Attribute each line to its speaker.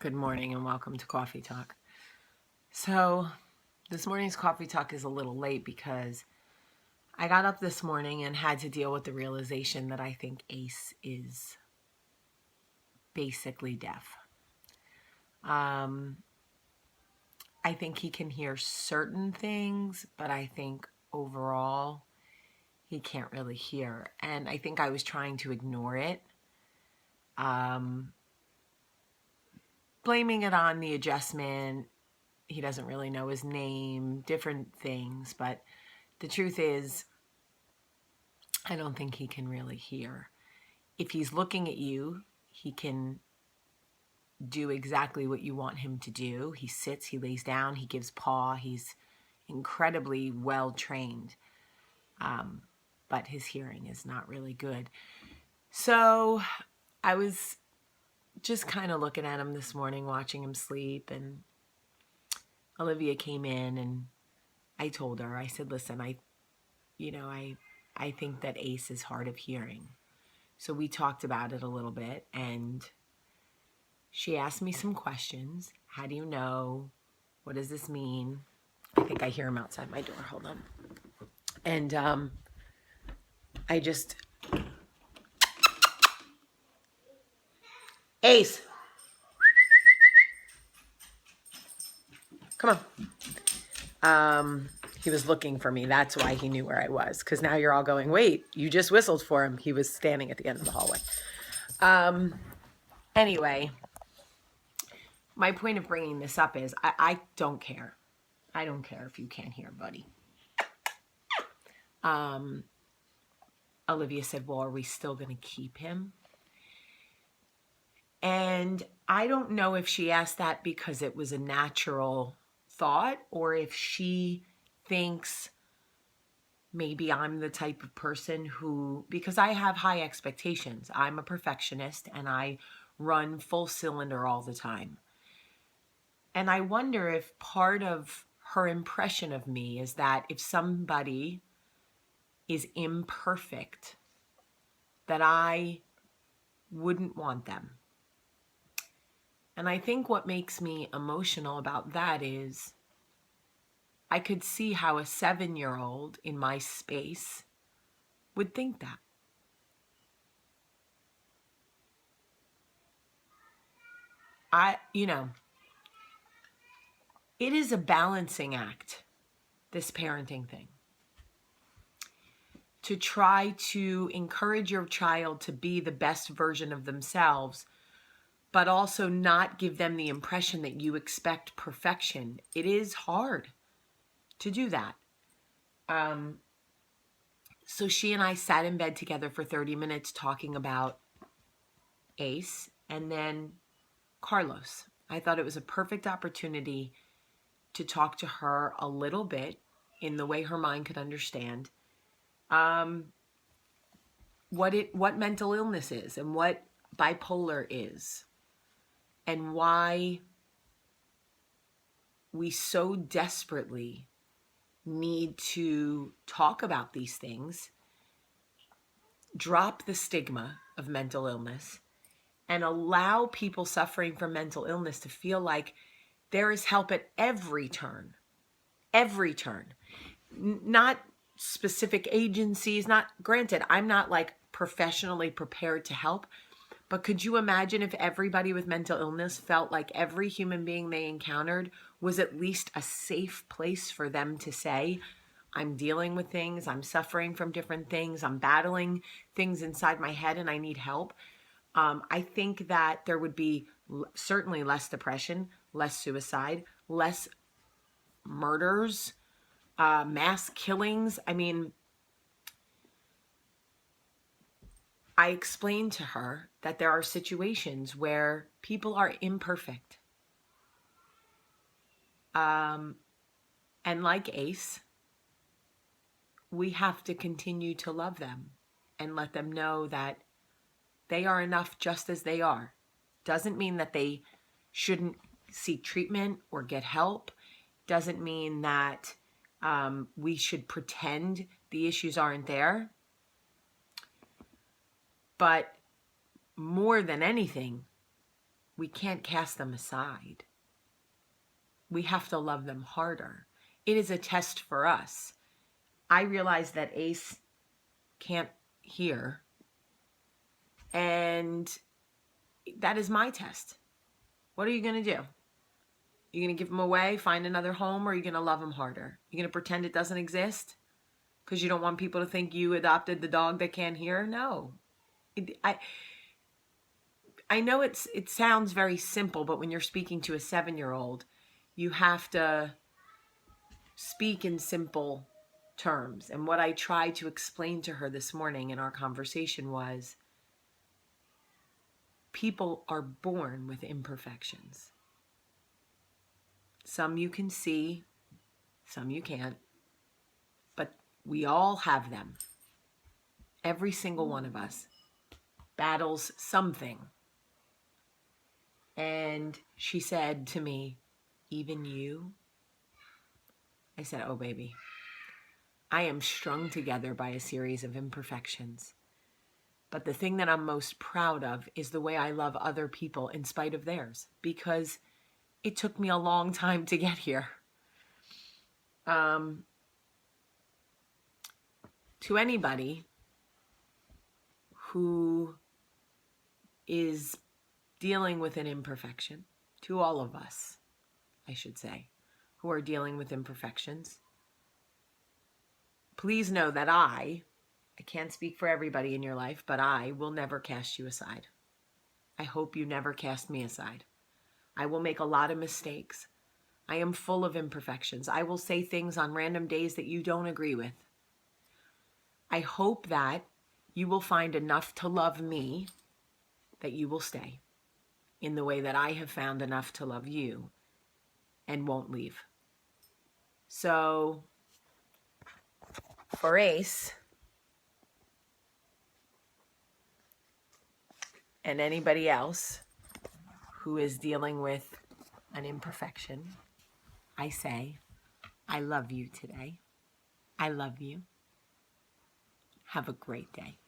Speaker 1: Good morning and welcome to Coffee Talk. So, this morning's Coffee Talk is a little late because I got up this morning and had to deal with the realization that I think Ace is basically deaf. I think he can hear certain things, but I think overall he can't really hear. And I think I was trying to ignore it, blaming it on the adjustment. He doesn't really know his name, different things, but the truth is, I don't think he can really hear. If he's looking at you, he can do exactly what you want him to do. He sits, he lays down, he gives paw. He's incredibly well trained, but his hearing is not really good. So I was just kind of looking at him this morning, watching him sleep, and Olivia came in and I told her, I said, listen, I think that Ace is hard of hearing. So we talked about it a little bit, and she asked me some questions. How do you know? What does this mean? I think I hear him outside my door. Hold on. And I just... Ace! Come on. He was looking for me. That's why he knew where I was. Because now you're all going, wait, you just whistled for him. He was standing at the end of the hallway. Anyway, my point of bringing this up is I don't care. I don't care if you can't hear, buddy. Olivia said, well, are we still going to keep him? And I don't know if she asked that because it was a natural thought or if she thinks maybe I'm the type of person who, because I have high expectations. I'm a perfectionist and I run full cylinder all the time. And I wonder if part of her impression of me is that if somebody is imperfect, that I wouldn't want them. And I think what makes me emotional about that is I could see how a 7-year-old in my space would think that. It is a balancing act, this parenting thing. To try to encourage your child to be the best version of themselves, but also not give them the impression that you expect perfection. It is hard to do that. So she and I sat in bed together for 30 minutes talking about Ace and then Carlos. I thought it was a perfect opportunity to talk to her a little bit in the way her mind could understand what mental illness is and what bipolar is and why we so desperately need to talk about these things, drop the stigma of mental illness, and allow people suffering from mental illness to feel like there is help at every turn. Every turn. Not specific agencies, not granted, I'm not like professionally prepared to help, but could you imagine if everybody with mental illness felt like every human being they encountered was at least a safe place for them to say, I'm dealing with things, I'm suffering from different things, I'm battling things inside my head and I need help. I think that there would be certainly less depression, less suicide, less murders, mass killings. I mean, I explained to her that there are situations where people are imperfect. And like Ace, we have to continue to love them and let them know that they are enough just as they are. Doesn't mean that they shouldn't seek treatment or get help. Doesn't mean that we should pretend the issues aren't there. But more than anything, we can't cast them aside. We have to love them harder. It is a test for us. I realize that Ace can't hear, and that is my test. What are you going to do? You're going to give him away, find another home, or are you going to love him harder? You're going to pretend it doesn't exist because you don't want people to think you adopted the dog that can't hear? No. I know it sounds very simple, but when you're speaking to a 7-year-old, you have to speak in simple terms. And what I tried to explain to her this morning in our conversation was, people are born with imperfections. Some you can see, some you can't, but we all have them. Every single one of us battles something. And she said to me, even you? I said, oh, baby, I am strung together by a series of imperfections. But the thing that I'm most proud of is the way I love other people in spite of theirs, because it took me a long time to get here. To anybody who is dealing with an imperfection, to all of us, I should say, who are dealing with imperfections, please know that I can't speak for everybody in your life, but I will never cast you aside. I hope you never cast me aside. I will make a lot of mistakes. I am full of imperfections. I will say things on random days that you don't agree with. I hope that you will find enough to love me that you will stay in the way that I have found enough to love you and won't leave. So for Ace and anybody else who is dealing with an imperfection, I say, I love you today. I love you. Have a great day.